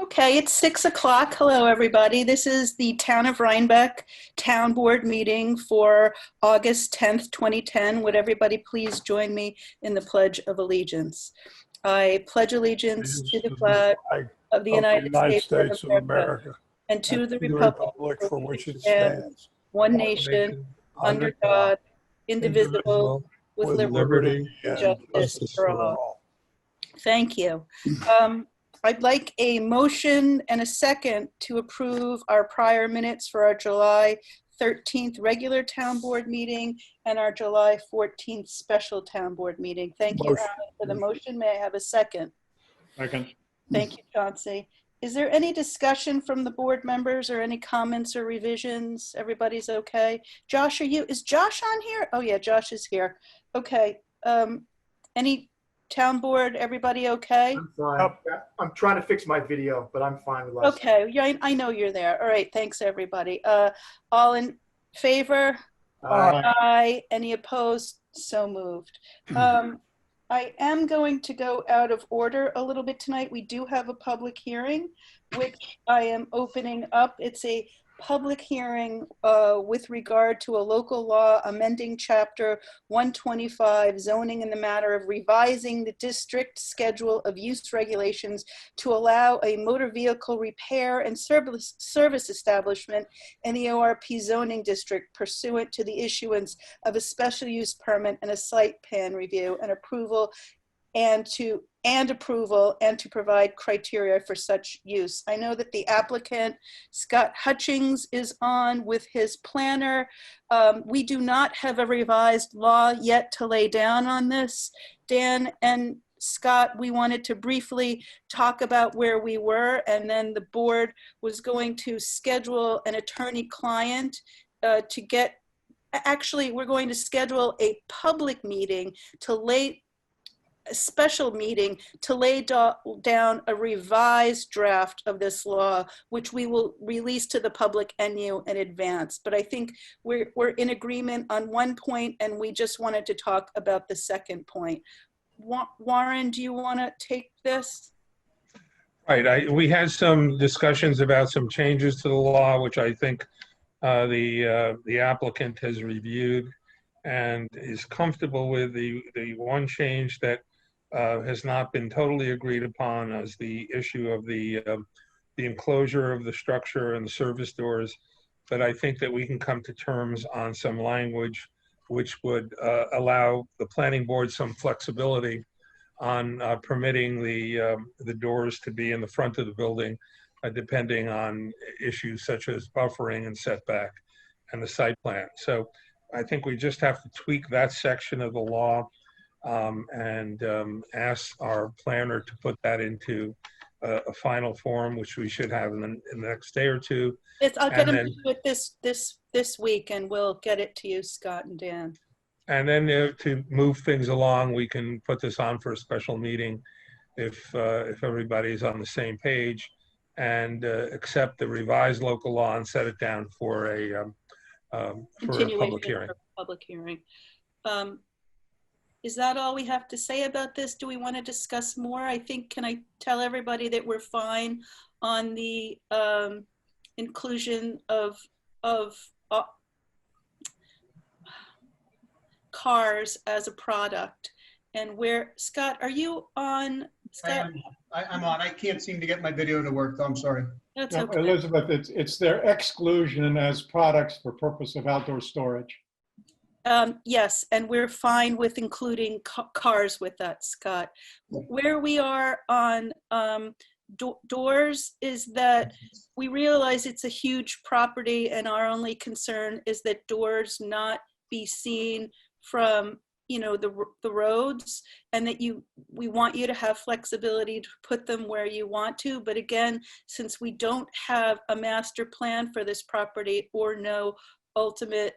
Okay, it's 6 o'clock. Hello, everybody. This is the Town of Rhinebeck Town Board meeting for August 10th, 2010. Would everybody please join me in the Pledge of Allegiance? I pledge allegiance to the flag Flag of the of the United United States of States of America America and and to the to the republic republic for for which which it it stands, stands, one one nation, nation, under under God, God, indivisible, indivisible, with with liberty liberty and and justice justice for for all. all. Thank you. I'd like a motion and a second to approve our prior minutes for our July 13th regular town board meeting and our July 14th special town board meeting. Thank you, Motion. Alan, for the motion. May I have a second? Second. Thank you, Chauncey. Is there any discussion from the board members or any comments or revisions? Everybody's okay? Josh, is Josh on here? Oh yeah, Josh is here. Okay. Any town board, everybody okay? I'm fine. I'm trying to fix my video, but I'm fine with last. Okay, yeah, I know you're there. All right, thanks, everybody. All in favor? Aye. Any opposed? So moved. I am going to go out of order a little bit tonight. We do have a public hearing, which I am opening up. It's a public hearing with regard to a local law amending Chapter 125, zoning in the matter of revising the district schedule of use regulations to allow a motor vehicle repair and service establishment in the ORP zoning district pursuant to the issuance of a special use permit and a site plan review and approval and to provide criteria for such use. I know that the applicant, Scott Hutchings, is on with his planner. We do not have a revised law yet to lay down on this. Dan and Scott, we wanted to briefly talk about where we were, and then the board was going to schedule an attorney-client we're going to schedule a public meeting a special meeting to lay down a revised draft of this law, which we will release to the public and you in advance. But I think we're in agreement on one point, and we just wanted to talk about the second point. Warren, do you want to take this? Right, we had some discussions about some changes to the law, which I think the applicant has reviewed and is comfortable with. The one change that has not been totally agreed upon as the issue of the enclosure of the structure and the service doors. But I think that we can come to terms on some language which would allow the planning board some flexibility on permitting the doors to be in the front of the building, depending on issues such as buffering and setback and the site plan. So I think we just have to tweak that section of the law and ask our planner to put that into a final form, which we should have in the next day or two. I'll get him to do it this week, and we'll get it to you, Scott and Dan. And then to move things along, we can put this on for a special meeting if everybody's on the same page, and accept the revised local law and set it down for a public hearing. Public hearing. Is that all we have to say about this? Do we want to discuss more? I think, can I tell everybody that we're fine on the inclusion of cars as a product? And where, Scott, are you on? Scott? I'm on. I can't seem to get my video to work, though. I'm sorry. That's No, okay. Elizabeth, it's their exclusion as products for purpose of outdoor storage. Yes, and we're fine with including cars with that, Scott. Where we are on doors is that we realize it's a huge property, and our only concern is that doors not be seen from the roads, and that we want you to have flexibility to put them where you want to. But again, since we don't have a master plan for this property or know ultimately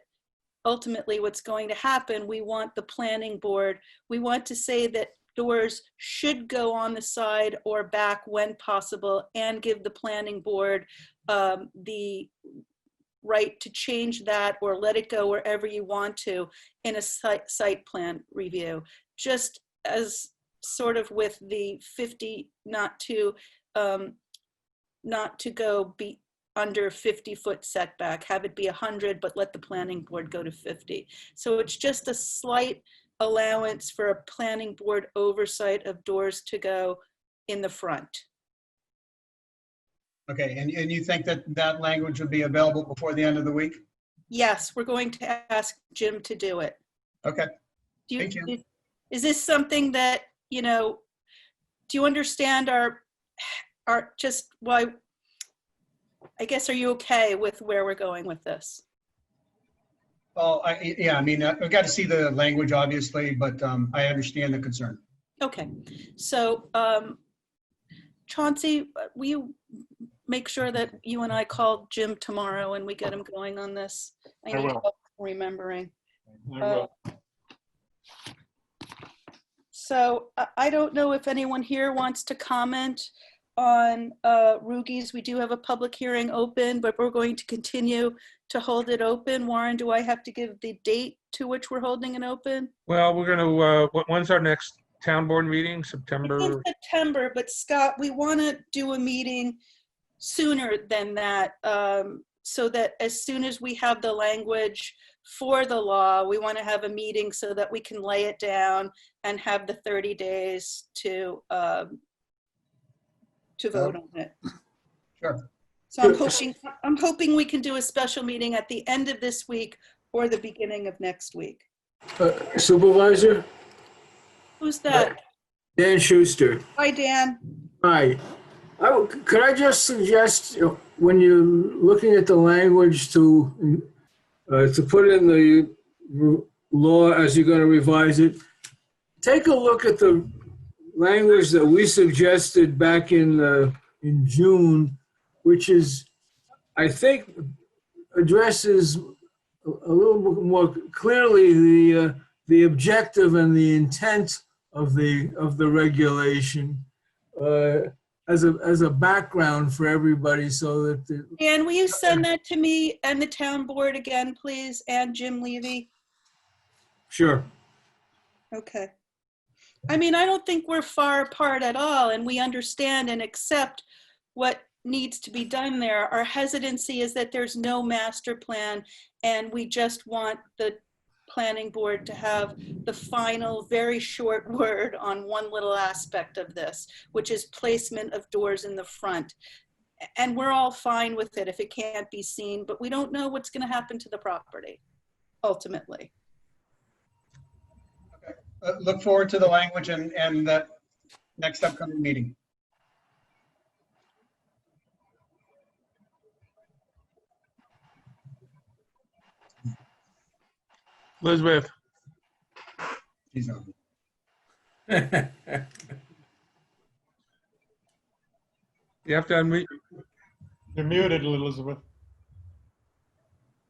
what's going to happen, we want the planning board, we want to say that doors should go on the side or back when possible, and give the planning board the right to change that or let it go wherever you want to in a site plan review. Just as sort of with the 50 not to not to go be under 50-foot setback, have it be 100, but let the planning board go to 50. So it's just a slight allowance for a planning board oversight of doors to go in the front. Okay, and you think that that language would be available before the end of the week? Yes, we're going to ask Jim to do it. Okay, Do Thank you. is this something that, you know, do you understand our just why, I guess, are you okay with where we're going with this? well, yeah, I mean, I've got to see the language, obviously, but I understand the concern. Okay, so Chauncey, will you make sure that you and I call Jim tomorrow and we get him going on this? I need will. help remembering. I will. So I don't know if anyone here wants to comment on Rugies. We do have a public hearing open, but we're going to continue to hold it open. Warren, do I have to give the date to which we're holding it open? Well, we're going to, when's our next town board meeting? It's in September? September, but Scott, we want to do a meeting sooner than that, so that as soon as we have the language for the law, we want to have a meeting so that we can lay it down and have the 30 days to vote on it. Sure. So I'm hoping we can do a special meeting at the end of this week or the beginning of next week. Supervisor, Who's that? Dan Schuster. Hi, Dan. Hi. Could I just suggest, when you're looking at the language to put in the law as you're going to revise it, take a look at the language that we suggested back in June, which is, I think, addresses a little bit more clearly the objective and the intent of the regulation as a background for everybody, so that Dan, will you send that to me and the town board again, please, and Jim Levy? Sure. Okay. I mean, I don't think we're far apart at all, and we understand and accept what needs to be done there. Our hesitancy is that there's no master plan, and we just want the planning board to have the final, very short word on one little aspect of this, which is placement of doors in the front. And we're all fine with it if it can't be seen, but we don't know what's going to happen to the property, ultimately. Look forward to the language and that next upcoming meeting. Elizabeth? She's on. You have to unmute. You're muted, Elizabeth.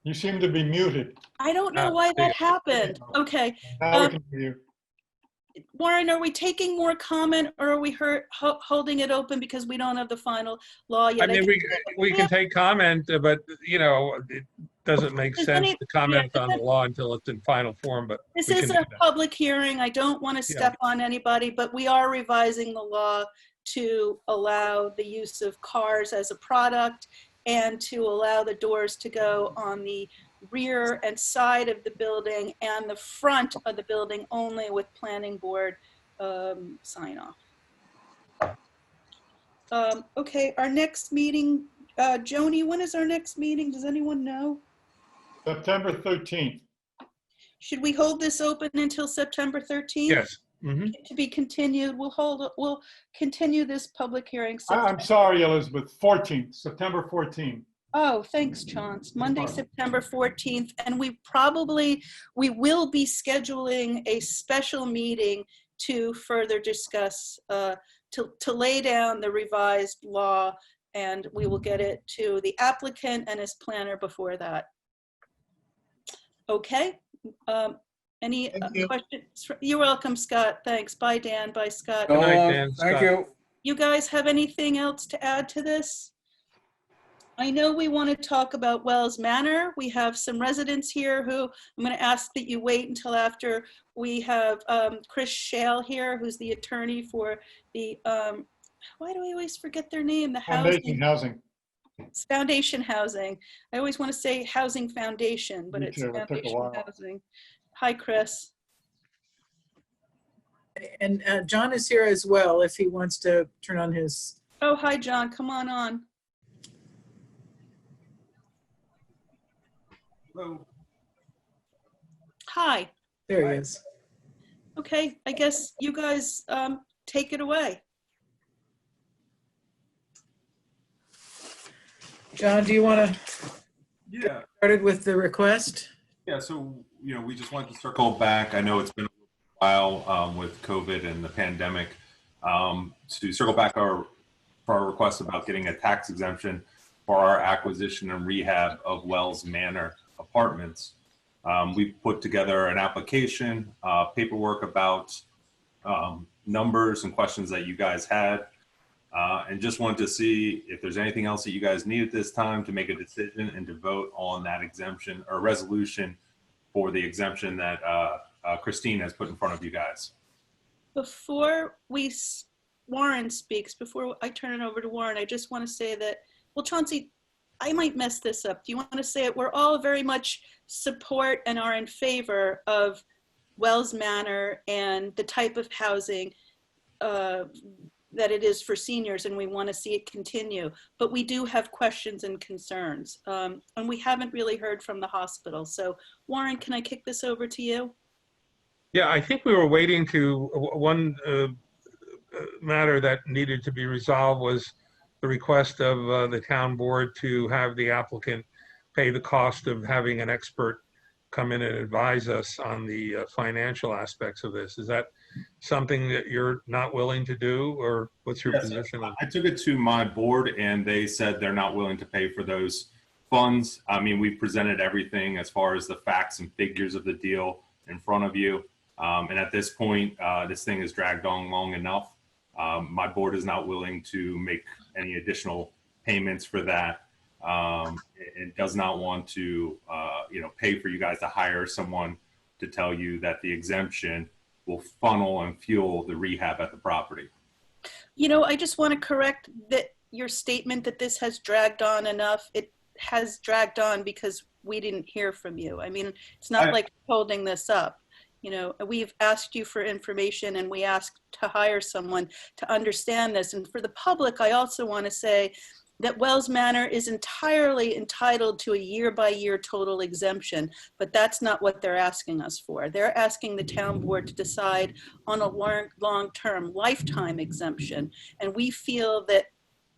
You seem to be muted. I don't know why that happened. Okay. Now we can hear you. Warren, are we taking more comment, or are we holding it open because we don't have the final law yet? I mean, we can take comment, but, you know, it doesn't make Is sense any- to comment yeah, on the law until it's in final form, but This we is can do a that. public hearing. I don't want to step on anybody, but we are revising the law to allow the use of cars as a product and to allow the doors to go on the rear and side of the building and the front of the building only with planning board sign off. Okay, our next meeting, Joni, when is our next meeting? Does anyone know? September 13th. Should we hold this open until September 13th? Yes. Mhm. To be continued. We'll continue this public hearing. I'm sorry, Elizabeth, 14th, September 14th. Oh, thanks, Chance. Monday, September 14th. And we will be scheduling a special meeting to further discuss, to lay down the revised law, and we will get it to the applicant and his planner before that. Okay. Any Thank you. questions? You're welcome, Scott. Thanks. Bye, Dan. Bye, Scott. Good night, Dan. Thank Scott. you. You guys have anything else to add to this? I know we want to talk about Wells Manor. We have some residents here who I'm going to ask that you wait until after we have Chris Shale here, who's the attorney for the why do I always forget their name? The Foundation housing, housing. it's Foundation Housing. I always want to say Housing Foundation, but Me it's too. It took a Foundation while. Housing. Hi, Chris. And John is here as well if he wants to turn on his. Oh, hi, John. Come on on. Hello. Hi. There he is. Okay, I guess you guys take it away. John, do you want to Yeah. started with the request? Yeah. So, we just wanted to circle back. I know it's been a while with COVID and the pandemic, to circle back for our request about getting a tax exemption for our acquisition and rehab of Wells Manor apartments. We put together an application, paperwork about numbers and questions that you guys had, and just wanted to see if there's anything else that you guys need at this time to make a decision and to vote on that exemption or resolution for the exemption that Christine has put in front of you guys. Before Warren speaks, before I turn it over to Warren, I just want to say that, well, Chauncey, I might mess this up. Do you want to say it? We're all very much support and are in favor of Wells Manor and the type of housing that it is for seniors, and we want to see it continue. But we do have questions and concerns, and we haven't really heard from the hospital. So Warren, can I kick this over to you? Yeah, I think we were waiting to, one matter that needed to be resolved was the request of the town board to have the applicant pay the cost of having an expert come in and advise us on the financial aspects of this. Is that something that you're not willing to do, or what's your position on? I took it to my board and they said they're not willing to pay for those funds. I mean, we presented everything as far as the facts and figures of the deal in front of you. And at this point, this thing has dragged on long enough. My board is not willing to make any additional payments for that. It does not want to, pay for you guys to hire someone to tell you that the exemption will funnel and fuel the rehab at the property. I just want to correct that your statement that this has dragged on enough. It has dragged on because we didn't hear from you. I mean, it's not like holding this up. We've asked you for information and we asked to hire someone to understand this. And for the public, I also want to say that Wells Manor is entirely entitled to a year-by-year total exemption, but that's not what they're asking us for. They're asking the town board to decide on a long-term lifetime exemption. And we feel that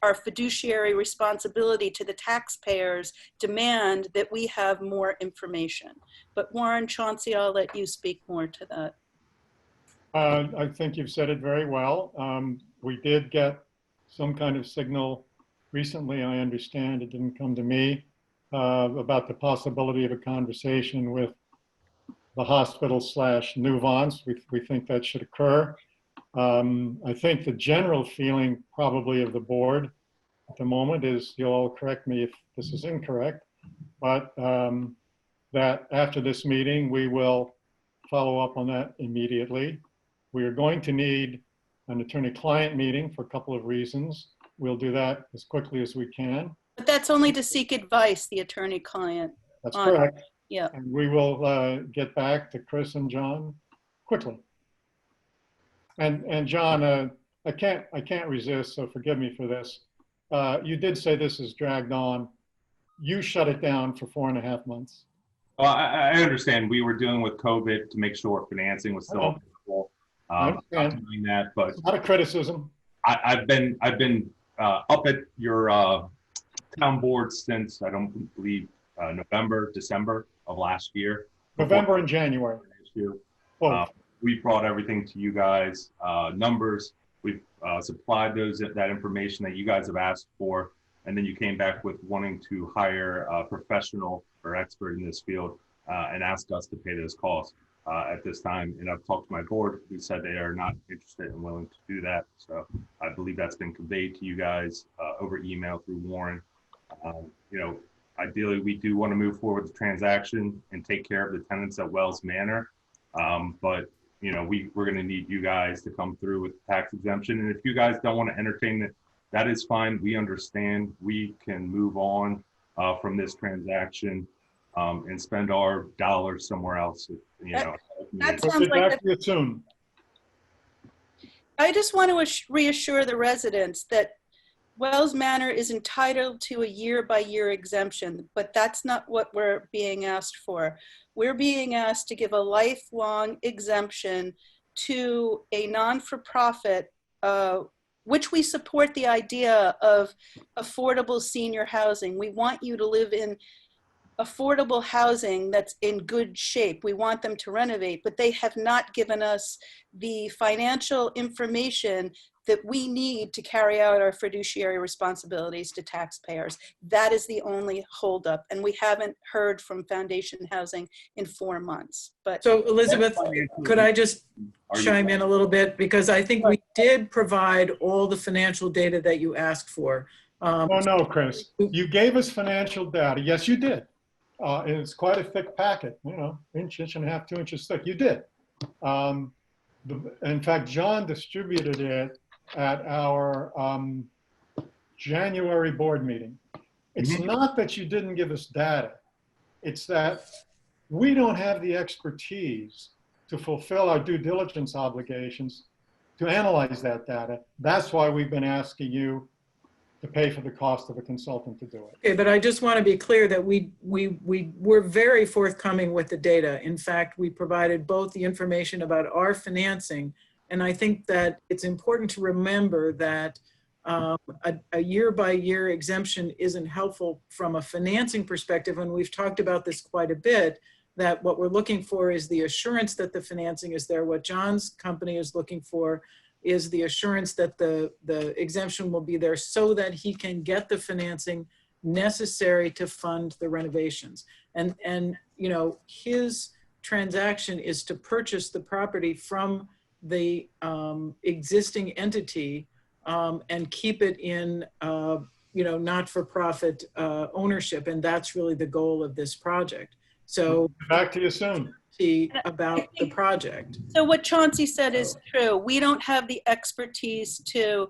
our fiduciary responsibility to the taxpayers demand that we have more information. But Warren, Chauncey, I'll let you speak more to that. I think you've said it very well. We did get some kind of signal recently, I understand, it didn't come to me, about the possibility of a conversation with the hospital / Nuvance. We think that should occur. I think the general feeling probably of the board at the moment is, you'll all correct me if this is incorrect, but that after this meeting, we will follow up on that immediately. We are going to need an attorney-client meeting for a couple of reasons. We'll do that as quickly as we can. But that's only to seek advice, the attorney-client. That's correct. Yeah. And we will get back to Chris and John quickly. And John, I can't resist, so forgive me for this. You did say this is dragged on. You shut it down for 4.5 months. Well, I understand we were dealing with COVID to make sure financing was still available. I Not understand. doing that, but It's not a criticism. I've been up at your town board since, I don't believe, November, December of last year. November and January. Oh, We brought everything to you guys, numbers. We've supplied that information that you guys have asked for, and then you came back with wanting to hire a professional or expert in this field and ask us to pay those costs at this time. And I've talked to my board, who said they are not interested and willing to do that. So I believe that's been conveyed to you guys over email through Warren. Ideally, we do want to move forward with the transaction and take care of the tenants at Wells Manor. But you know, we're going to need you guys to come through with the tax exemption. And if you guys don't want to entertain it, that is fine. We understand. We can move on from this transaction and spend our dollars somewhere else. You know, That We'll sounds get like back to you soon. I just want to reassure the residents that Wells Manor is entitled to a year-by-year exemption, but that's not what we're being asked for. We're being asked to give a lifelong exemption to a non-for-profit, which we support the idea of affordable senior housing. We want you to live in affordable housing that's in good shape. We want them to renovate, but they have not given us the financial information that we need to carry out our fiduciary responsibilities to taxpayers. That is the only holdup, and we haven't heard from Foundation Housing in 4 months. But So Elizabeth, could I just chime in a little bit? Because I think we did provide all the financial data that you asked for. Oh, no, Chris, you gave us financial data. Yes, you did. And it's quite a thick packet, you know, inch and a half, 2 inches thick. You did. In fact, John distributed it at our January board meeting. It's not that you didn't give us data. It's that we don't have the expertise to fulfill our due diligence obligations to analyze that data. That's why we've been asking you to pay for the cost of a consultant to do it. Okay, but I just want to be clear that we were very forthcoming with the data. In fact, we provided both the information about our financing, and I think that it's important to remember that a year-by-year exemption isn't helpful from a financing perspective, and we've talked about this quite a bit, that what we're looking for is the assurance that the financing is there. What John's company is looking for is the assurance that the exemption will be there so that he can get the financing necessary to fund the renovations. And you know, his transaction is to purchase the property from the existing entity and keep it in you know, not-for-profit ownership, and that's really the goal of this project. So back to you soon. About the project. so what Chauncey said is true. We don't have the expertise to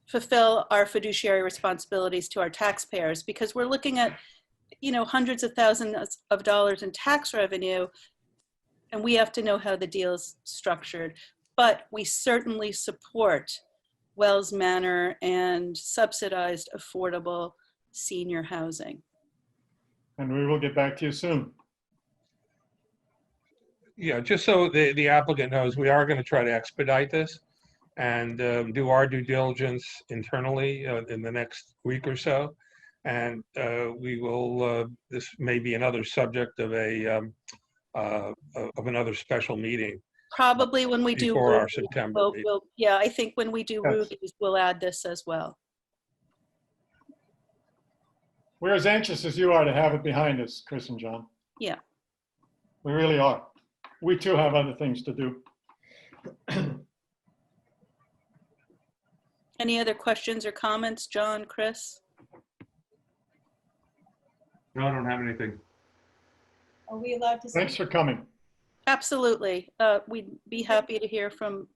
fulfill our fiduciary responsibilities to our taxpayers, because we're looking at, you know, hundreds of thousands of dollars in tax revenue, and we have to know how the deal's structured. But we certainly support Wells Manor and subsidized affordable senior housing. And we will get back to you soon. Yeah, just so the applicant knows, we are going to try to expedite this and do our due diligence internally in the next week or so. And we will, this may be another subject of another special meeting. Probably when we do before our Ruby's, September meeting. yeah, I think when we do Yes. Ruby's, we'll add this as well. We're as anxious as you are to have it behind us, Chris and John. Yeah. We really are. We too have other things to do. Any other questions or comments, John, Chris? No, I don't have anything. Are we allowed to? Thanks for coming. Absolutely. We'd be happy to hear from,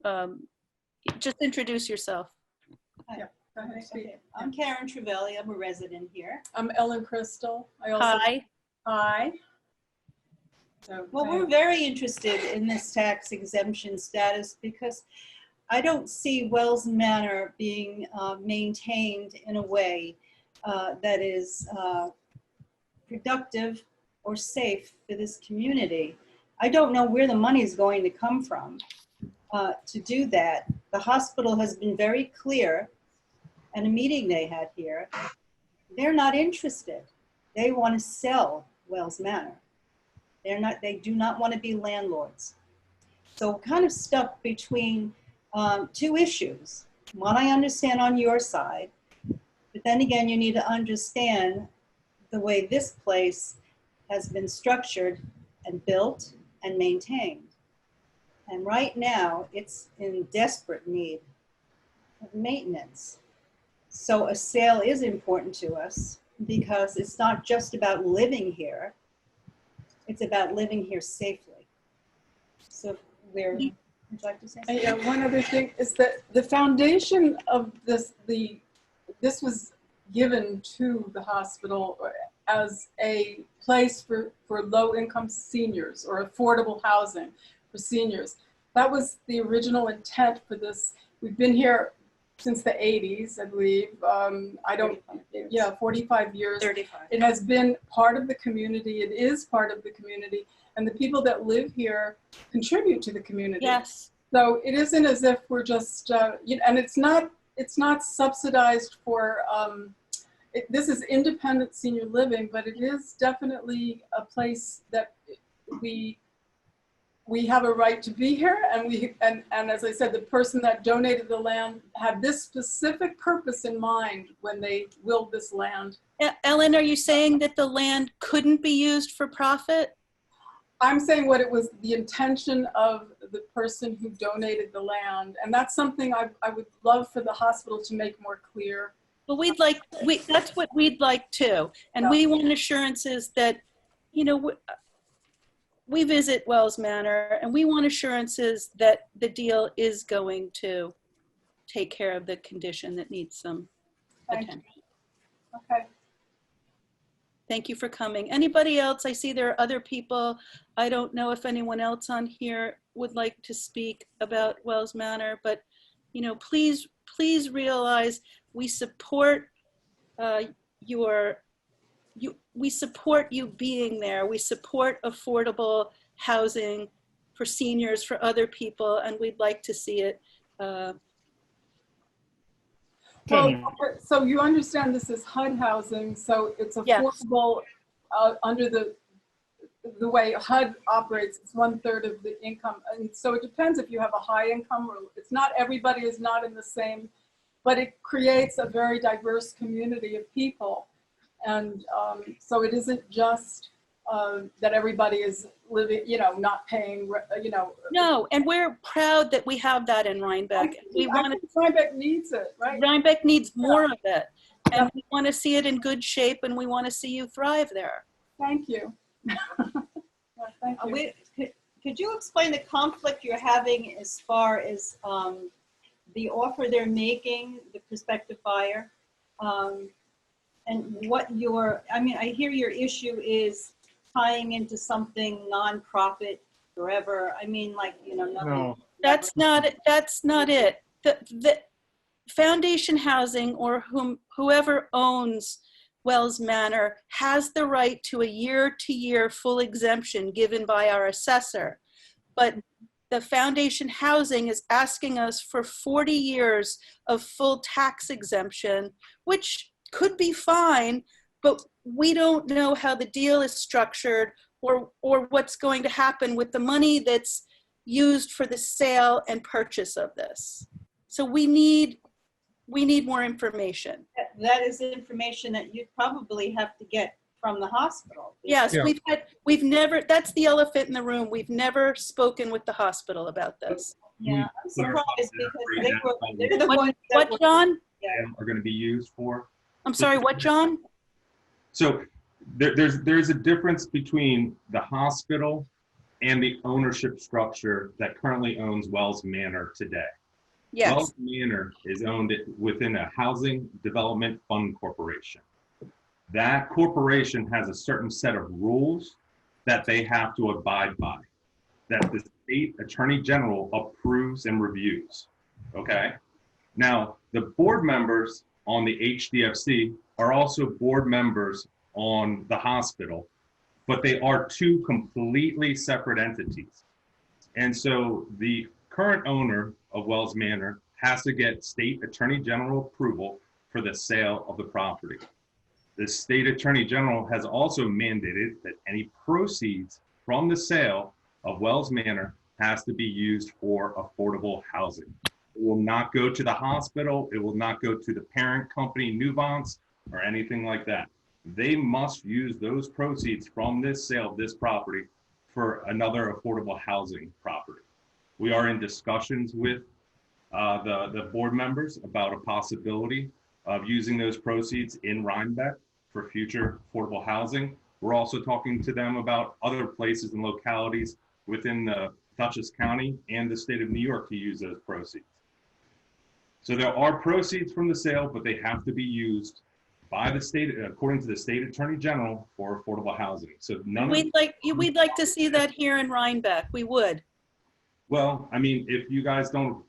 just introduce yourself. Okay. I'm Karen Trevelli. I'm a resident here. I'm Ellen Crystal. Hi. Hi. Well, we're very interested in this tax exemption status because I don't see Wells Manor being maintained in a way that is productive or safe for this community. I don't know where the money is going to come from to do that. The hospital has been very clear, and a meeting they had here, they're not interested. They want to sell Wells Manor. They do not want to be landlords. So kind of stuck between two issues. One I understand on your side, but then again, you need to understand the way this place has been structured and built and maintained. And right now, it's in desperate need of maintenance. So a sale is important to us because it's not just about living here. It's about living here safely. So there, would you like to say something? Yeah, one other thing is that the foundation of this, this was given to the hospital as a place for low-income seniors or affordable housing for seniors. That was the original intent for this. We've been here since the 80s, I believe. I don't, 45 years. 35. It has been part of the community. It is part of the community. And the people that live here contribute to the community. Yes. So it isn't as if we're just, and it's not subsidized for, this is independent senior living, but it is definitely a place that we have a right to be here. And as I said, the person that donated the land had this specific purpose in mind when they willed this land. Ellen, are you saying that the land couldn't be used for profit? I'm saying what it was the intention of the person who donated the land. And that's something I would love for the hospital to make more clear. Well, that's what we'd like too. And we want assurances that, you know, we visit Wells Manor and we want assurances that the deal is going to take care of the condition that needs some attention. Okay. Thank you for coming. Anybody else? I see there are other people. I don't know if anyone else on here would like to speak about Wells Manor, but you know, please realize we support we support you being there. We support affordable housing for seniors, for other people, and we'd like to see it. Well, okay, so you understand this is HUD housing, so it's affordable under the way HUD operates. It's 1/3 of the income, and so it depends if you have a high income or it's not. Everybody is not in the same, but it creates a very diverse community of people, and so it isn't just that everybody is living, you know, not paying, you know. No, and we're proud that we have that in Rhinebeck. Rhinebeck needs it, right? Rhinebeck needs more of it, and we want to see it in good shape, and we want to see you thrive there. Thank you. Thank you. Could you explain the conflict you're having as far as the offer they're making, the prospective buyer, and what I hear your issue is tying into something non-profit forever. I mean, like, you know, nothing. No. That's not it. The Foundation Housing or whoever owns Wells Manor has the right to a year-to-year full exemption given by our assessor. But the Foundation Housing is asking us for 40 years of full tax exemption, which could be fine, but we don't know how the deal is structured or what's going to happen with the money that's used for the sale and purchase of this. So we need more information. That is information that you'd probably have to get from the hospital. Yes, Yeah. we've never, that's the elephant in the room. We've never spoken with the hospital about this. Yeah, I'm surprised because they're the ones that What, John? Are going to be used for. I'm sorry, what, John? So there's a difference between the hospital and the ownership structure that currently owns Wells Manor today. Yes. Wells Manor is owned within a housing development fund corporation. That corporation has a certain set of rules that they have to abide by, that the state attorney general approves and reviews. Okay. Now, the board members on the HDFC are also board members on the hospital, but they are two completely separate entities. And so the current owner of Wells Manor has to get state attorney general approval for the sale of the property. The state attorney general has also mandated that any proceeds from the sale of Wells Manor has to be used for affordable housing. It will not go to the hospital. It will not go to the parent company, Nuvance, or anything like that. They must use those proceeds from this sale of this property for another affordable housing property. We are in discussions with the board members about a possibility of using those proceeds in Rhinebeck for future affordable housing. We're also talking to them about other places and localities within the Dutchess County and the state of New York to use those proceeds. So there are proceeds from the sale, but they have to be used by the state, according to the state attorney general, for affordable housing. So none of, We'd like to see that here in Rhinebeck. We would. well, I mean, if you guys don't,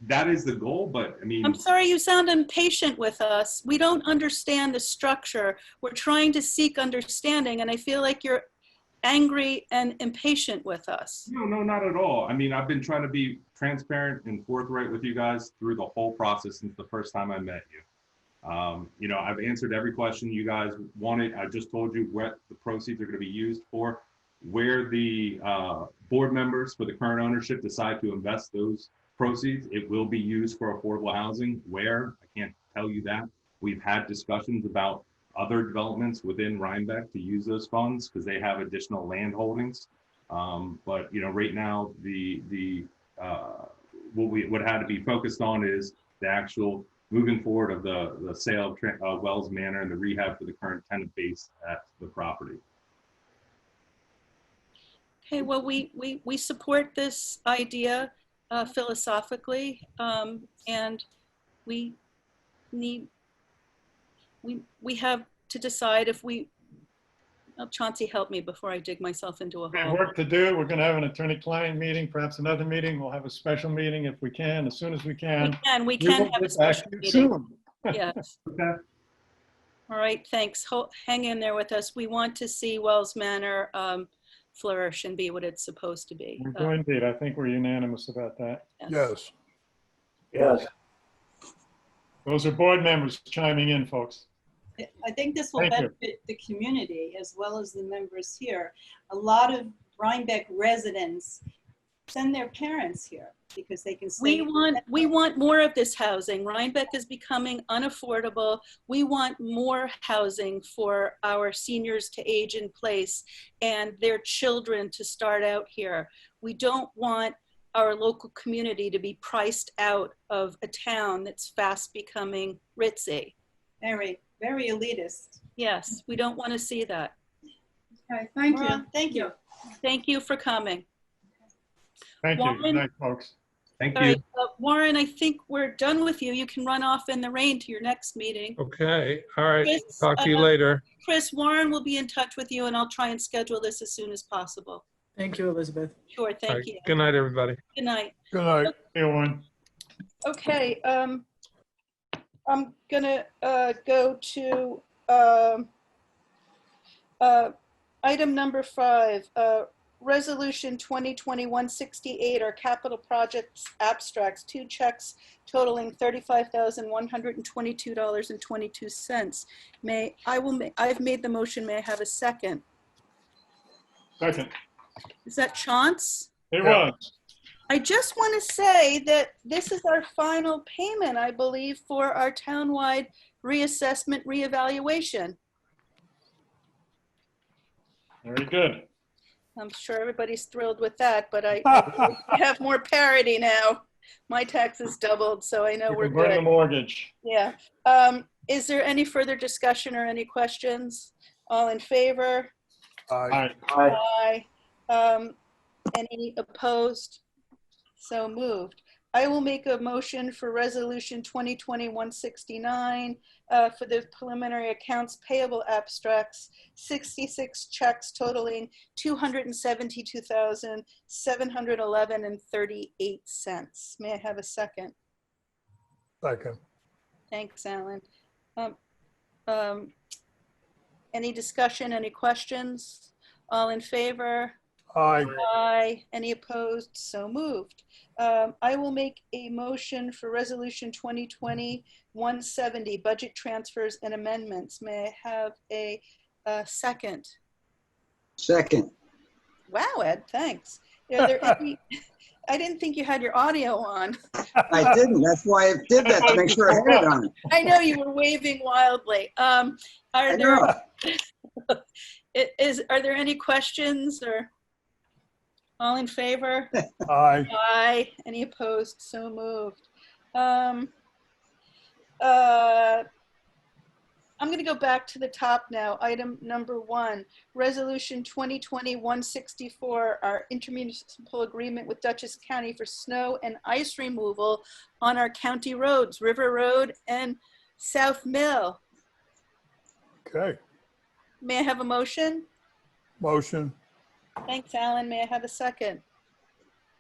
that is the goal, but I mean. I'm sorry, you sound impatient with us. We don't understand the structure. We're trying to seek understanding, and I feel like you're angry and impatient with us. No, not at all. I mean, I've been trying to be transparent and forthright with you guys through the whole process since the first time I met you. You know, I've answered every question you guys wanted. I just told you what the proceeds are going to be used for, where the board members for the current ownership decide to invest those proceeds. It will be used for affordable housing. Where? I can't tell you that. We've had discussions about other developments within Rhinebeck to use those funds because they have additional land holdings. But you know, right now, what had to be focused on is the actual moving forward of the sale of Wells Manor and the rehab for the current tenant base at the property. Okay, well, we support this idea philosophically, and we have to decide if we, oh, Chauncey, help me before I dig myself into a We have hole. work to do. We're going to have an attorney-client meeting, perhaps another meeting. We'll have a special meeting if we can, as soon as we can. We can will have a get back special to you meeting. soon. Yes. Okay. All right, thanks. Hang in there with us. We want to see Wells Manor flourish and be what it's supposed to be. We do indeed. I think we're unanimous about that. Yes. Yes. Those are board members chiming in, folks. I think this will Thank you. benefit the community as well as the members here. A lot of Rhinebeck residents send their parents here because they can stay. We want more of this housing. Rhinebeck is becoming unaffordable. We want more housing for our seniors to age in place and their children to start out here. We don't want our local community to be priced out of a town that's fast becoming ritzy. Very, very elitist. Yes, we don't want to see that. Okay, thank you. Thank you. Thank you for coming. Thank you. Warren? Good night, folks. Thank All you. right, Warren, I think we're done with you. You can run off in the rain to your next meeting. Okay, all right. Chris, Talk to you later. Chris, Warren will be in touch with you and I'll try and schedule this as soon as possible. Thank you, Elizabeth. Sure, All thank right, you. good night, everybody. Good night. Good night. See you, Warren. Okay, I'm gonna go to item number 5, Resolution 2020-168, our capital projects abstracts, 2 checks totaling $35,122.22. I've made the motion. May I have a second? Second. Is that Chance? It was. I just want to say that this is our final payment, I believe, for our townwide reassessment reevaluation. Very good. I'm sure everybody's thrilled with that, but I have more parity now. My taxes doubled, so I know You we're can burn the good. mortgage. Yeah. Is there any further discussion or any questions? All in favor? Aye. Aye. Any opposed? So moved. I will make a motion for Resolution 2020-169 for the preliminary accounts payable abstracts, 66 checks totaling $272,711.38. May I have a second? Second. Thanks, Alan. Any discussion, any questions? All in favor? Aye. Aye. Any opposed? So moved. I will make a motion for Resolution 2020-170, budget transfers and amendments. May I have a second? Second. Wow, Ed, thanks. Are there any, I didn't think you had your audio on. I didn't. That's why I did that, to make sure I had it on. I know you were waving wildly. Are there any questions or all in favor? Aye. Aye. Any opposed? So moved. I'm going to go back to the top now. Item number 1, Resolution 2020-164, our intermunicipal agreement with Dutchess County for snow and ice removal on our county roads, River Road and South Mill. Okay, May I have a motion? motion. Thanks, Alan. May I have a second?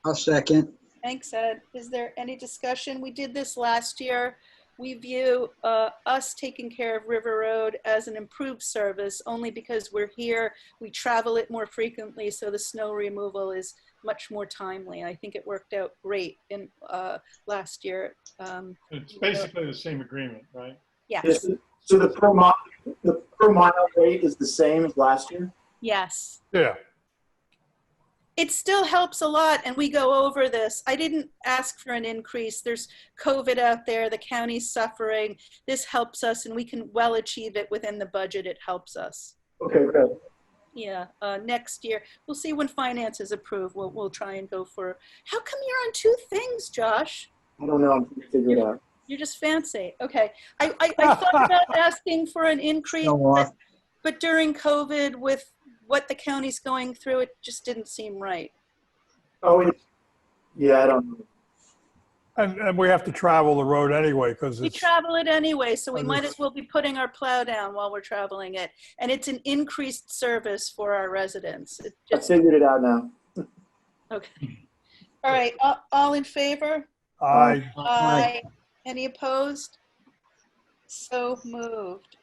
I'll second. Thanks, Ed. Is there any discussion? We did this last year. We view us taking care of River Road as an improved service only because we're here. We travel it more frequently, so the snow removal is much more timely. I think it worked out great in last year. It's basically the same agreement, right? Yes. So the per mile rate is the same as last year? Yes. Yeah, It still helps a lot, and we go over this. I didn't ask for an increase. There's COVID out there, the county's suffering. This helps us, and we can well achieve it within the budget. It helps us. Okay, good. Yeah, next year. We'll see when finance is approved. We'll try and go for, how come you're on 2 things, Josh? I don't know, I'm trying to figure it out. You're just fancy. Okay. I thought about asking for an increase, Show off. but during COVID with what the county's going through, it just didn't seem right. Oh, yeah, I don't know. and we have to travel the road anyway because We it's, travel it anyway, so we and might it's- as well be putting our plow down while we're traveling it. And it's an increased service for our residents. It I just, figured it out now. okay. All right, all in favor? I, Aye. Any opposed? So moved.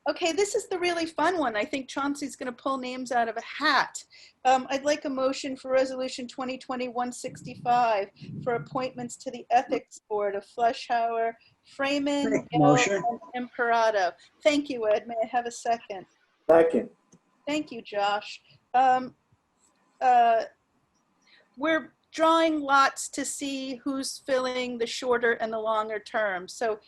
Okay, this is the really fun one. I think Chauncey's going to pull names out of a hat. I'd like a motion for Resolution 2020-165 for appointments to the Ethics Board of Fleischhauer, Freeman, Make Gill, motion. and Imperato. Thank you, Ed. May I have a second? Second. Thank you, Josh. We're drawing lots to see who's filling the shorter and the longer term. So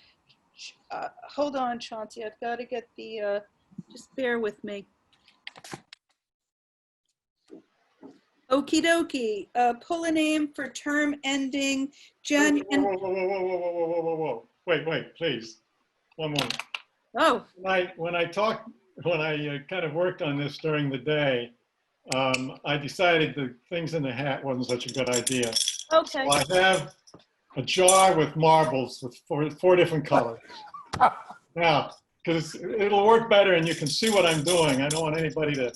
hold on, Chauncey. I've got to get the, just bear with me. Okie dokie. Pull a name for term ending Jan. Whoa. Wait, please. One moment. Oh, When I kind of worked on this during the day, I decided the things in the hat wasn't such a good idea. okay. So I have a jar with marbles with four different colors. Now, because it'll work better and you can see what I'm doing. I don't want anybody to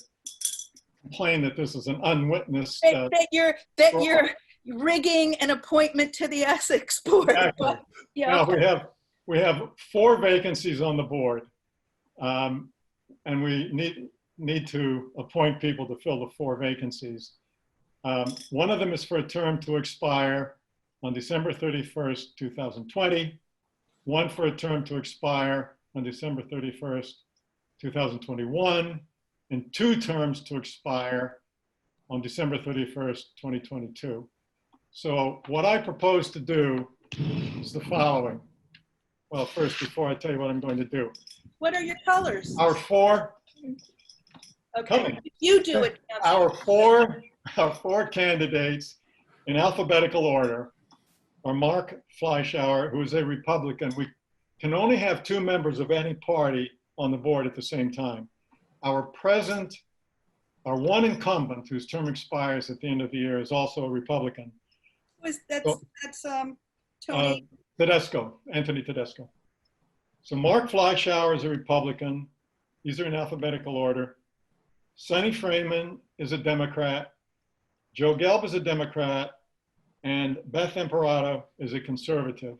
complain that this is an unwitnessed. That you're rigging an appointment to the Essex Board. Exactly. Yeah. Now we have 4 vacancies on the board, and we need to appoint people to fill the 4 vacancies. One of them is for a term to expire on December 31st, 2020. One for a term to expire on December 31st, 2021, and 2 terms to expire on December 31st, 2022. So what I propose to do is the following. Well, first, before I tell you what I'm going to do. What are your colors? Our 4, Okay, you do it. our four candidates in alphabetical order are Mark Fleischhauer, who is a Republican. We can only have 2 members of any party on the board at the same time. Our one incumbent, whose term expires at the end of the year, is also a Republican. That's Tony. Tedesco, Anthony Tedesco. So Mark Fleischhauer is a Republican. These are in alphabetical order. Sonny Freeman is a Democrat. Joe Gelb is a Democrat. And Beth Imperato is a conservative.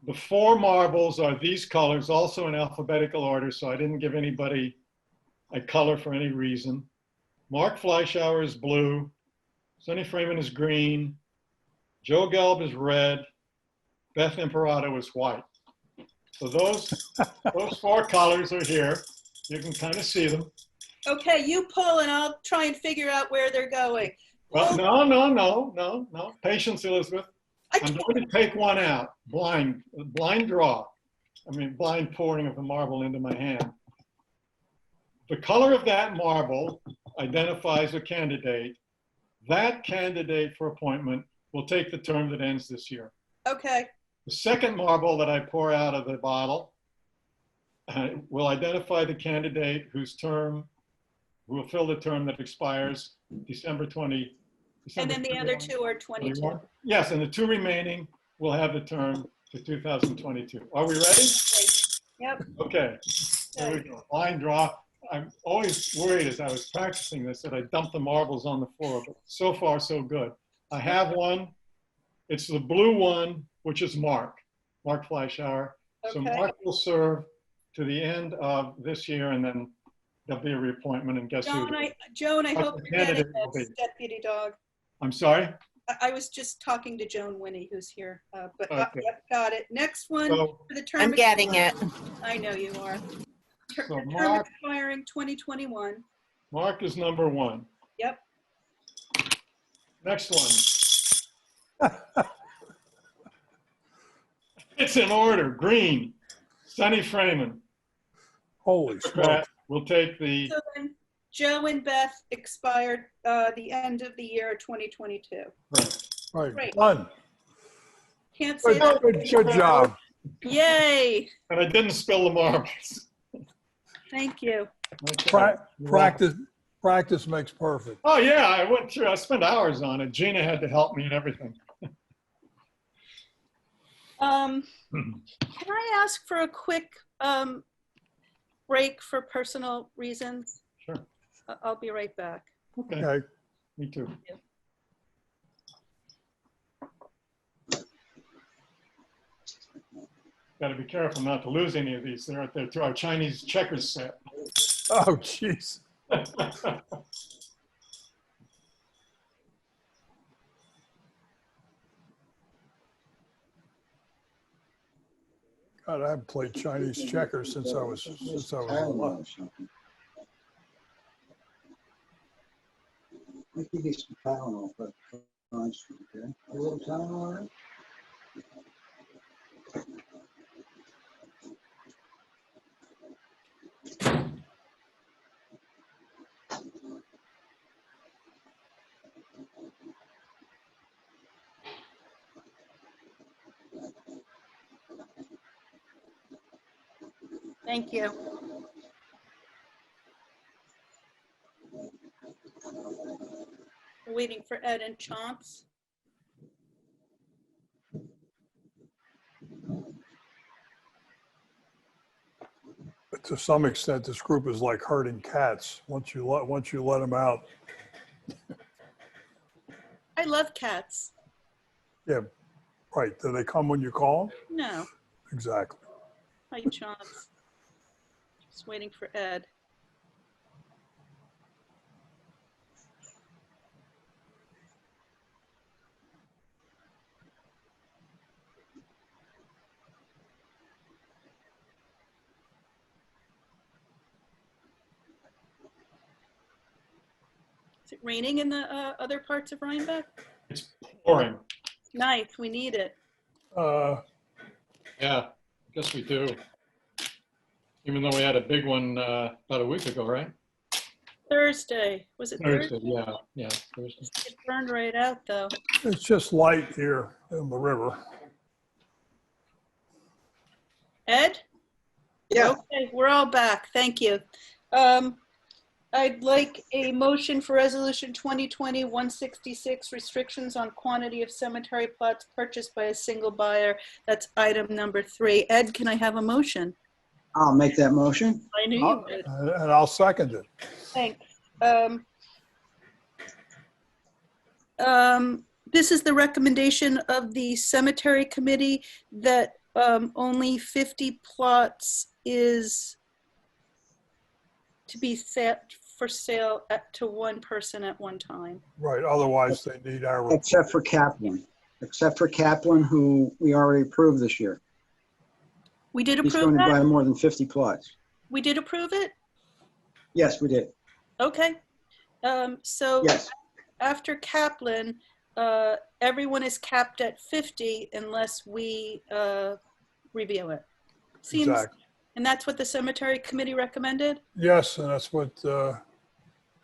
The 4 marbles are these colors, also in alphabetical order, so I didn't give anybody a color for any reason. Mark Fleischhauer is blue. Sonny Freeman is green. Joe Gelb is red. Beth Imperato is white. So those 4 colors are here. You can kind of see them. Okay, you pull and I'll try and figure out where they're going. Well, no. Patience, Elizabeth. I'm going to take one out. Blind draw. Blind pouring of the marble into my hand. The color of that marble identifies a candidate. That candidate for appointment will take the term that ends this year. Okay. The second marble that I pour out of the bottle will identify the candidate who will fill the term that expires December 20. And then the other two are 22. Yes, and the two remaining will have the term to 2022. Are we ready? Yep. Okay. There we go. Line draw. I'm always worried as I was practicing this that I dumped the marbles on the floor, but so far so good. I have one. It's the blue one, which is Mark Fleischauer. So Okay. Mark will serve to the end of this year, and then there'll be a reappointment, and guess who? Joan, I hope you're getting candidate will this, be. Deputy Dog. I'm sorry? I was just talking to Joan Winnie, who's here, but Okay. yep, got it. Next one So- for the term. I'm getting it. I know you are. So The term Mark- expiring 2021. Mark is number one. Yep. Next one. It's in order. Green. Sonny Freeman. Holy smoke. Democrat will take the, So then Joe and Beth expired the end of the year 2022. Right, Great. done. Can't say Good, that. good job. Yay. and I didn't spill the marbles. Thank you. Okay. Practice makes perfect. Oh yeah, I went through, I spent hours on it. Gina had to help me and everything. Can I ask for a quick break for personal reasons? Sure. I'll be right back. Okay, Okay. me too. Got to be careful not to lose any of these. They're out there to our Chinese checkers set. Oh, jeez. God, I haven't played Chinese checkers since I was 11. I think it's some Tylenol, but okay. A little Tylenol. Thank you. We're waiting for Ed and Chance. But to some extent, this group is like herding cats. Once you let them out, I love cats. yeah, right. Do they come when you call them? No. Exactly. Hi, Chance. Just waiting for Ed. Is it raining in the other parts of Rhinebeck? It's pouring. Nice, we need it. Yeah, I guess we do. Even though we had a big one about a week ago, right? Thursday, was it Thursday? Thursday, yeah, Thursday. It burned right out though. It's just light here in the river. Ed? Yeah. Okay, we're all back. Thank you. I'd like a motion for resolution 2020-166, restrictions on quantity of cemetery plots purchased by a single buyer. That's item number 3. Ed, can I have a motion? I'll make that motion. I knew you would. And I'll second it. Thanks. This is the recommendation of the cemetery committee that only 50 plots is to be set for sale to one person at one time. Right. Otherwise, they need our. Except for Kaplan, who we already approved this year. We did He's approve going to buy that? more than 50 plots. We did approve it? Yes, we did. Okay. So Yes. after Kaplan, everyone is capped at 50 unless we review it. Seems, Exactly. and that's what the cemetery committee recommended? Yes, and that's what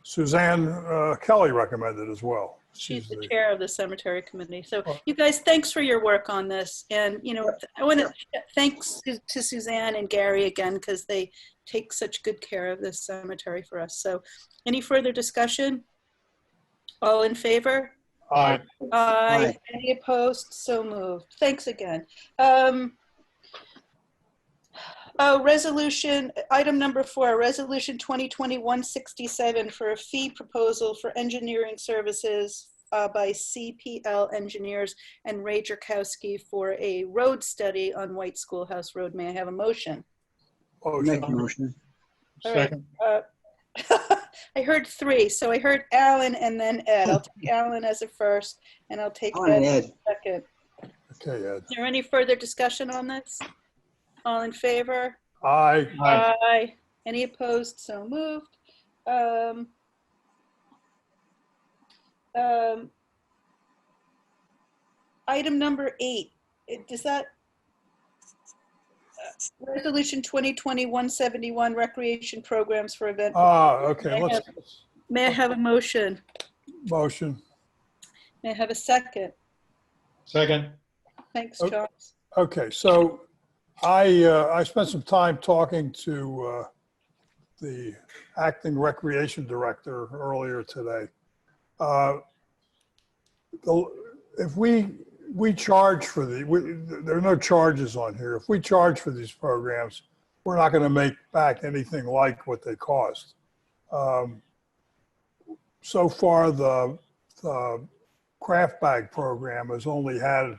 Suzanne Kelly recommended as well. She's the the- chair of the cemetery committee. So Oh. you guys, thanks for your work on this. And, you know, I want to thanks to Suzanne and Gary again, because they take such good care of this cemetery for us. So any further discussion? All in favor? Aye. Aye. Any opposed? So moved. Thanks again. Resolution, item number 4, resolution 2020-167 for a fee proposal for engineering services by CPL Engineers and Ray Jerkowski for a road study on White Schoolhouse Road. May I have a motion? Make a motion. All right. Second. I heard 3, so I heard Alan and then Ed. I'll take Alan as a first, and I'll take Alan Ed and as Ed. a second. Okay, Ed. Is there any further discussion on this? All in favor? Aye. Aye. Any opposed? So moved. Item number 8, does that, resolution 2020-171 recreation programs for event. Okay, May I have a motion? motion. May I have a second? Second. Thanks, Oh. Charles. Okay, so I spent some time talking to the acting recreation director earlier today. If we charge for there are no charges on here. If we charge for these programs, we're not going to make back anything like what they cost. So far, the craft bag program has only had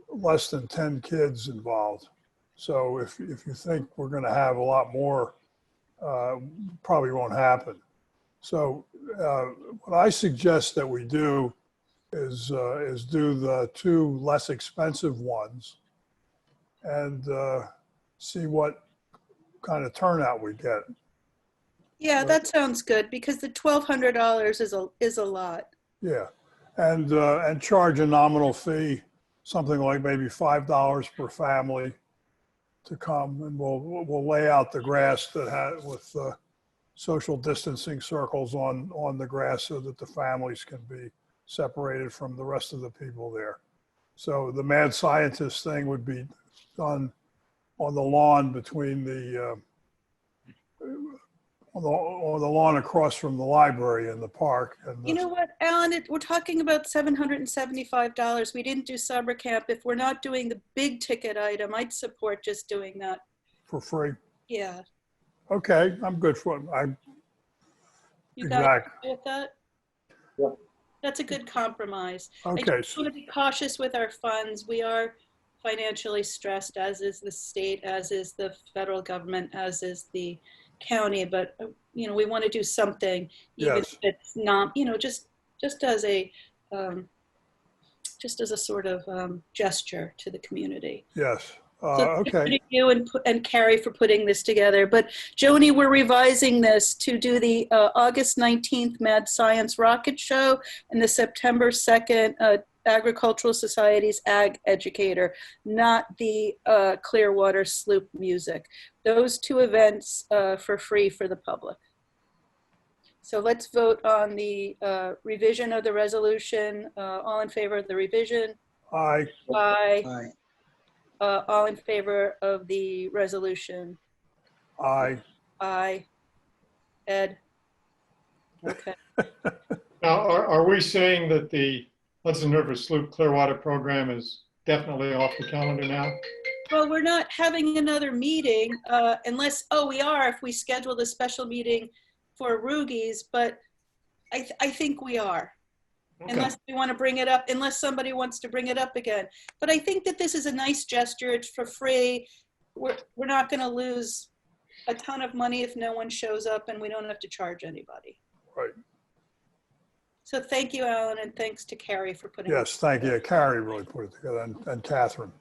less than 10 kids involved. So if you think we're going to have a lot more, probably won't happen. So what I suggest that we do is do the 2 less expensive ones and see what kind of turnout we get. Yeah, that sounds good, because the $1,200 is a lot. Yeah, and charge a nominal fee, something like maybe $5 per family to come, and we'll lay out the grass with social distancing circles on the grass so that the families can be separated from the rest of the people there. So the mad scientist thing would be done on the lawn between on the lawn across from the library and the park. And You know what, Alan, we're talking about $775. We didn't do summer camp. If we're not doing the big ticket item, I'd support just doing that. for free. Yeah. Okay, I'm good for it. You guys Exactly. okay with that? Yeah. That's a good compromise. I Okay, just want to be cautious with our funds. We are financially stressed, as is the state, as is the federal government, as is the county. But you know, we want to do something, even Yes. if it's not, you know, just as a sort of gesture to the community. yes. So Okay, thank you and Carrie for putting this together. But Joni, we're revising this to do the August 19th Mad Science Rocket Show and the September 2nd Agricultural Society's Ag Educator, not the Clearwater Sloop music. Those 2 events for free for the public. So let's vote on the revision of the resolution. All in favor of the revision? aye. Aye. Aye. All in favor of the resolution? Aye. Aye. Ed? Okay. Now, are we saying that the Hudson River Sloop Clearwater program is definitely off the calendar now? Well, we're not having another meeting unless, we are if we schedule the special meeting for Rugies, but I think we are. Okay. Unless we want to bring it up, unless somebody wants to bring it up again. But I think that this is a nice gesture. It's for free. We're not going to lose a ton of money if no one shows up, and we don't have to charge anybody. Right. So thank you, Alan, and thanks to Carrie for putting Yes, thank you. Carrie really put it together, and Catherine.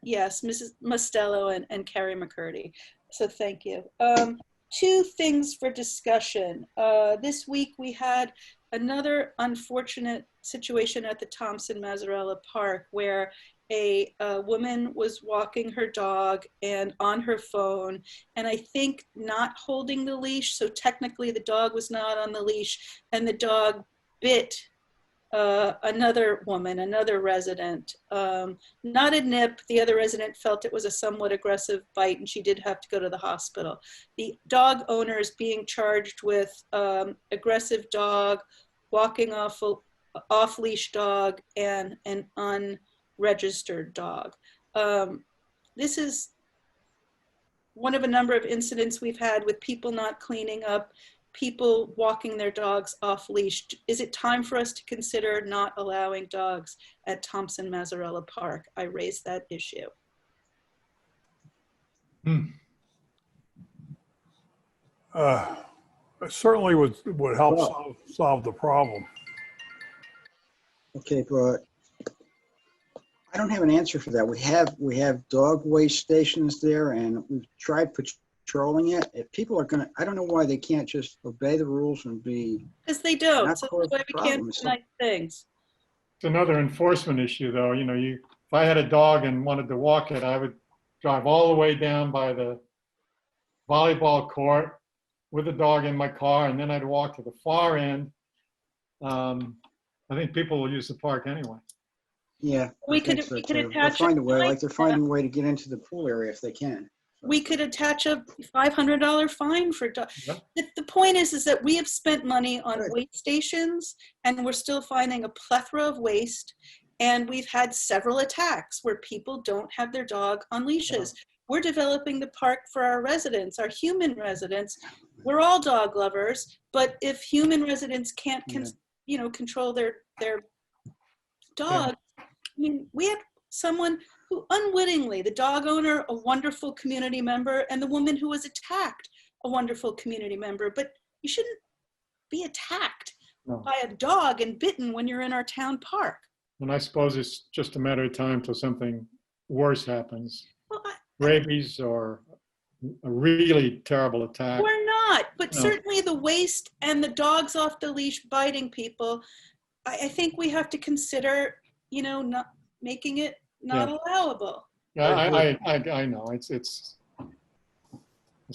Yes, Mrs. Mostello and Carrie McCurdy. So thank you. 2 things for discussion. This week we had another unfortunate situation at the Thompson Mazzarella Park where a woman was walking her dog and on her phone, and I think not holding the leash. So technically the dog was not on the leash, and the dog bit another woman, another resident. Not a nip. The other resident felt it was a somewhat aggressive bite, and she did have to go to the hospital. The dog owner is being charged with aggressive dog, walking off leash dog, and an unregistered dog. This is one of a number of incidents we've had with people not cleaning up, people walking their dogs off leash. Is it time for us to consider not allowing dogs at Thompson Mazzarella Park? I raised that issue. It certainly would help solve the problem. Okay, but I don't have an answer for that. We have dog waste stations there, and we've tried patrolling it. If people are gonna, I don't know why they can't just obey the rules and be. Because they don't. Not So cause that's why we can't problem. do nice things. It's another enforcement issue, though. You know, if I had a dog and wanted to walk it, I would drive all the way down by the volleyball court with the dog in my car, and then I'd walk to the far end. I think people will use the park anyway. Yeah. We I could think so, attach too. They'll find a way, fine like they're finding a way to get into the pool area if they can. We could attach a $500 fine for dogs. Yep. The point is that we have spent money on Right. waste stations, and we're still finding a plethora of waste. And we've had several attacks where people don't have their dog on leashes. We're developing the park for our residents, our human residents. We're all dog lovers, but if human residents can't, control their dog, I mean, we had someone who unwittingly, the dog owner, a wonderful community member, and the woman who was attacked, a wonderful community member. But you shouldn't be attacked by a dog and bitten when you're in our town park. And I suppose it's just a matter of time till something worse happens. Well, Rabies or a really terrible attack. we're not, but No. certainly the waste and the dogs off the leash biting people, I think we have to consider, not making it not allowable. Yeah, I know. It's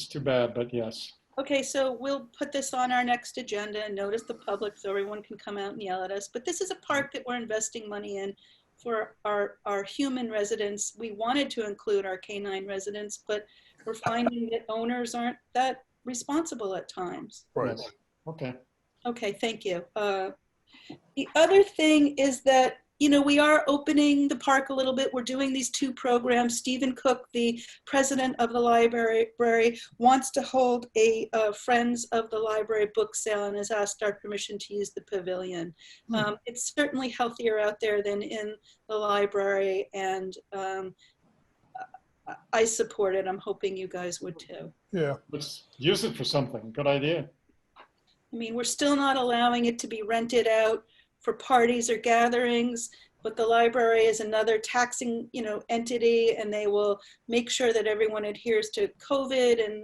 too bad, but yes. Okay, so we'll put this on our next agenda and notice the public so everyone can come out and yell at us. But this is a park that we're investing money in for our human residents. We wanted to include our canine residents, but we're finding that owners aren't that responsible at times. Right. Okay. Okay, thank you. The other thing is that, we are opening the park a little bit. We're doing these two programs. Stephen Cook, the president of the library, wants to hold a Friends of the Library book sale and has asked our permission to use the pavilion. It's certainly healthier out there than in the library, and I support it. I'm hoping you guys would too. Yeah. Let's use it for something. Good idea. I mean, we're still not allowing it to be rented out for parties or gatherings, but the library is another taxing, entity, and they will make sure that everyone adheres to COVID, and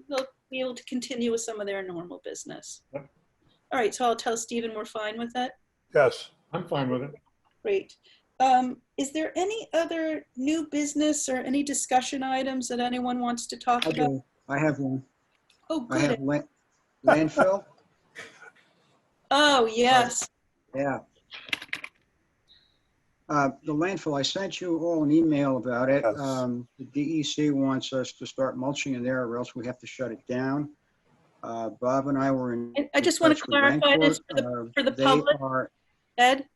they'll be able to continue with some of their normal business. Yep. All right, so I'll tell Stephen we're fine with that. Yes. I'm fine with it. Great. Is there any other new business or any discussion items that anyone wants to talk I about? do. I have one. Oh, I have good. landfill. Oh, yes. Yeah. The landfill, I sent you all an email about it. Yes. The DEC wants us to start mulching in there or else we have to shut it down. Bob and I were in. I just want to touch with clarify this Rancourt. for the They public. are- Ed,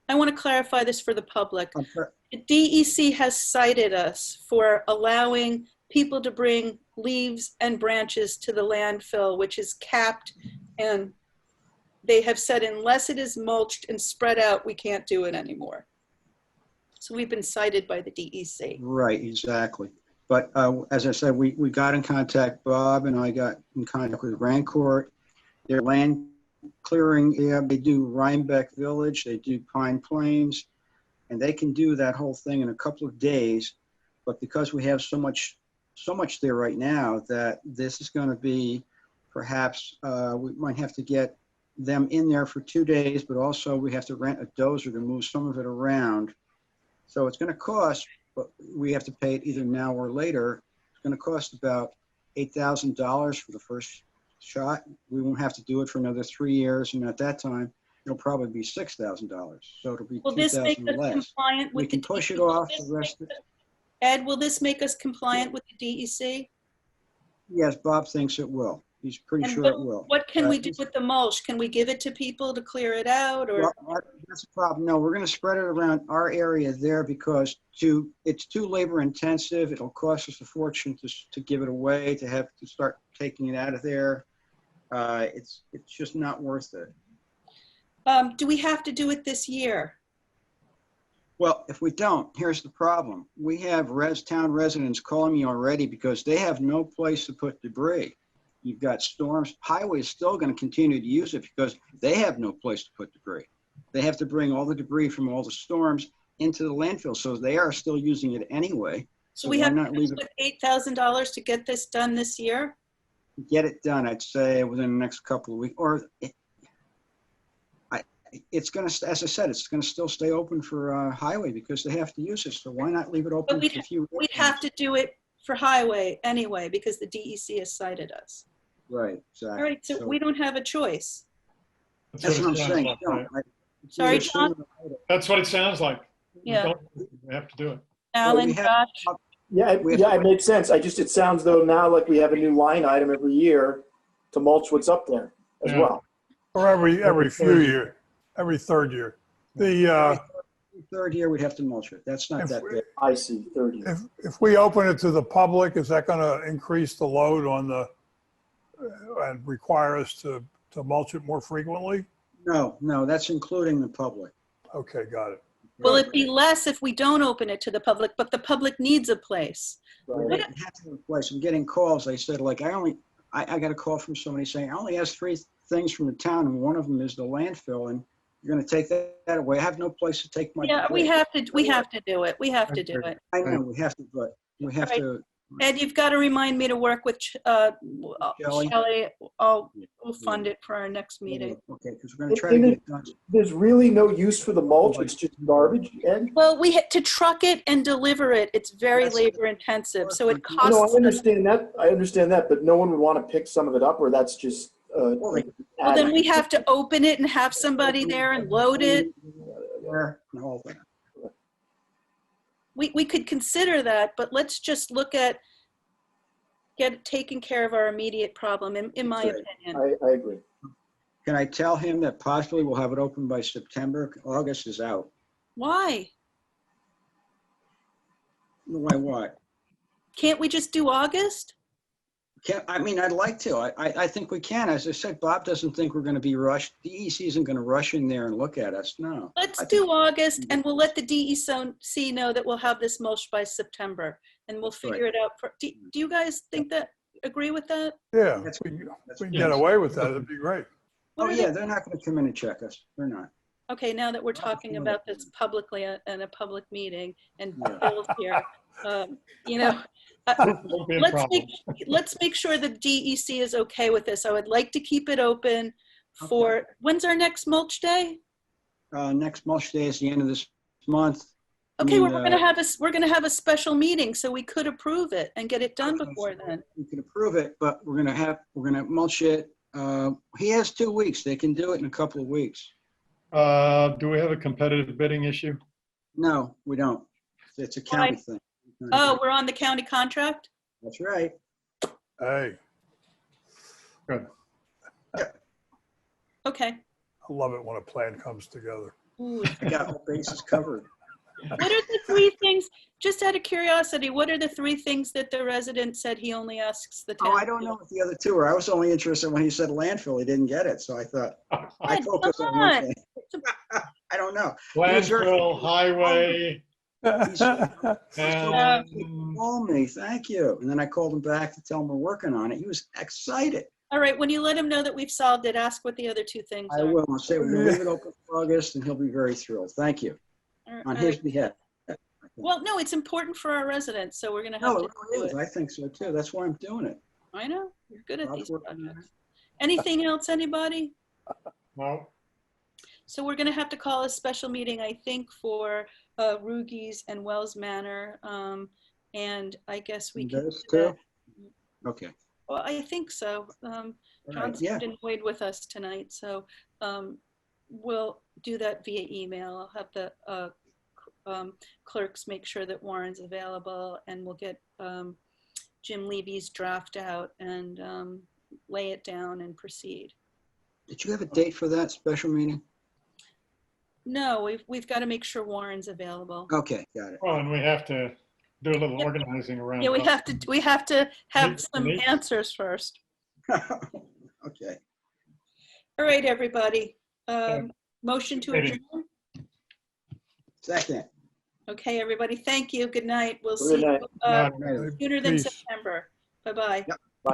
I want to clarify this for the public. I'm sorry. The DEC has cited us for allowing people to bring leaves and branches to the landfill, which is capped, and they have said unless it is mulched and spread out, we can't do it anymore. So we've been cited by the DEC. Right, exactly. But as I said, we got in contact, Bob and I got in contact with Rancourt. Their land clearing, they do Rhinebeck Village, they do Pine Plains, and they can do that whole thing in a couple of days. But because we have so much there right now that this is going to be perhaps we might have to get them in there for 2 days, but also we have to rent a dozer to move some of it around. So it's going to cost, but we have to pay it either now or later. It's going to cost about $8,000 for the first shot. We won't have to do it for another 3 years, and at that time, it'll probably be $6,000. So it'll be Will this make $2,000 us less. compliant with We can the push it DEC? off the rest of Ed, will this make us compliant with the DEC? Yes, Bob thinks it will. He's pretty And sure it will. what can we do He's- with the mulch? Can we give it to people to clear it out, or? Well, that's a problem. No, we're going to spread it around our area there because it's too labor intensive. It'll cost us a fortune to give it away, to have to start taking it out of there. It's just not worth it. Do we have to do it this year? Well, if we don't, here's the problem. We have town residents calling me already because they have no place to put debris. You've got storms. Highway is still going to continue to use it because they have no place to put debris. They have to bring all the debris from all the storms into the landfill, so they are still using it anyway. So we why have not leave it? with $8,000 to get this done this year? Get it done, I'd say, within the next couple of weeks. Or it's going to, as I said, it's going to still stay open for highway because they have to use it. So why not leave it open But for a few? we'd have to do it for highway anyway because the DEC has cited us. Right, exactly. All right, so we don't have a choice. That's what I'm it sounds saying. like, No, right? Sorry, it's John? That's what it sounds like. Yeah. We have to do it. Alan, we have- Josh? Yeah, it makes sense. It sounds though now like we have a new line item every year to mulch what's up there as Yeah. well. Or every few year, every third year. The, Third year, we'd have to mulch it. That's not If that we- big. I see, 30. if we open it to the public, is that going to increase the load on and require us to mulch it more frequently? No, that's including the public. Okay, got it. Will it be less if we don't open it to the public, but the public needs a place? We Right. didn't have to replace. I'm getting calls. They said, like, I got a call from somebody saying, I only asked 3 things from the town, and one of them is the landfill, and you're going to take that away. I have no place to take my. Yeah, we debris." have to do it. We have to do it. I know, we have to, but we have Right. to. Ed, you've got to remind me to work with Shelley? Shelley. We'll fund it for our next meeting. Okay, because we're going to try to get it done. There's really no use for the mulch. It's just garbage, Ed? Well, we had to truck it and deliver it. It's very That's- labor intensive, so it No, costs I us. understand that, but no one would want to pick some of it up, or that's just, Well, then we have to open it and have somebody there and load it. There, and all that. We could consider that, but let's just look at taking care of our immediate problem, in my That's right. opinion. I agree. Can I tell him that possibly we'll have it open by September? August is out. Why? Why what? Can't we just do August? I mean, I'd like to. I think we can. As I said, Bob doesn't think we're going to be rushed. DEC isn't going to rush in there and look at us. No. Let's do August, and we'll let the DEC know that we'll have this mulch by September, and we'll figure it out. Do you guys agree with that? Yeah, if we can get away with that, it'd be great. Oh, yeah, they're not going to come in and check us. They're not. Okay, now that we're talking about this publicly in a public meeting, and Bill's here, Won't be a problem. let's make sure the DEC is okay with this. I would like to keep it open for, when's our next mulch day? Next mulch day is the end of this month. Okay, we're gonna have a special meeting, so we could approve it and get it done before then. We can approve it, but we're gonna mulch it. He has 2 weeks. They can do it in a couple of weeks. Do we have a competitive bidding issue? No, we don't. It's a county thing. Oh, we're on the county contract? That's right. Hey, Good. Okay. I love it when a plan comes together. Ooh. I got all bases covered. What are the 3 things, just out of curiosity, what are the 3 things that the resident said he only asks the town? Oh, I don't know what the other 2 are. I was only interested when he said landfill. He didn't get it, so I thought I Ed, focused come on one on. thing. I don't know. Landfill, highway, and Call me, thank you. And then I called him back to tell him we're working on it. He was excited. All right, when you let him know that we've solved it, ask what the other 2 things I are. will. I'll say we're gonna leave it open for August, and he'll be very thrilled. Thank you All on right. his behalf. Well, no, it's important for our residents, so we're gonna have No, to it do really is. it. I think so too. That's why I'm doing it. I know, you're good at Bob's these working on projects. Anything else, anybody? no, So we're gonna have to call a special meeting, I think, for Rugies and Wells Manor. And I guess we can Those do that. two? Okay. Well, I think so. All John right, yeah. didn't wait with us tonight, so we'll do that via email. I'll have the clerks make sure that Warren's available, and we'll get Jim Levy's draft out and lay it down and proceed. Did you have a date for that special meeting? No, we've got to make sure Warren's available. Okay, got it. Well, and we have to do a little organizing around. Yeah, we have to have Meet- some meet. answers first. Okay. All right, everybody. Motion to Meeting. adjourn. Second. Okay, everybody. Thank you. Good night. We'll Good see night. you Night. sooner than Peace. September. Bye-bye. Yep. Bye.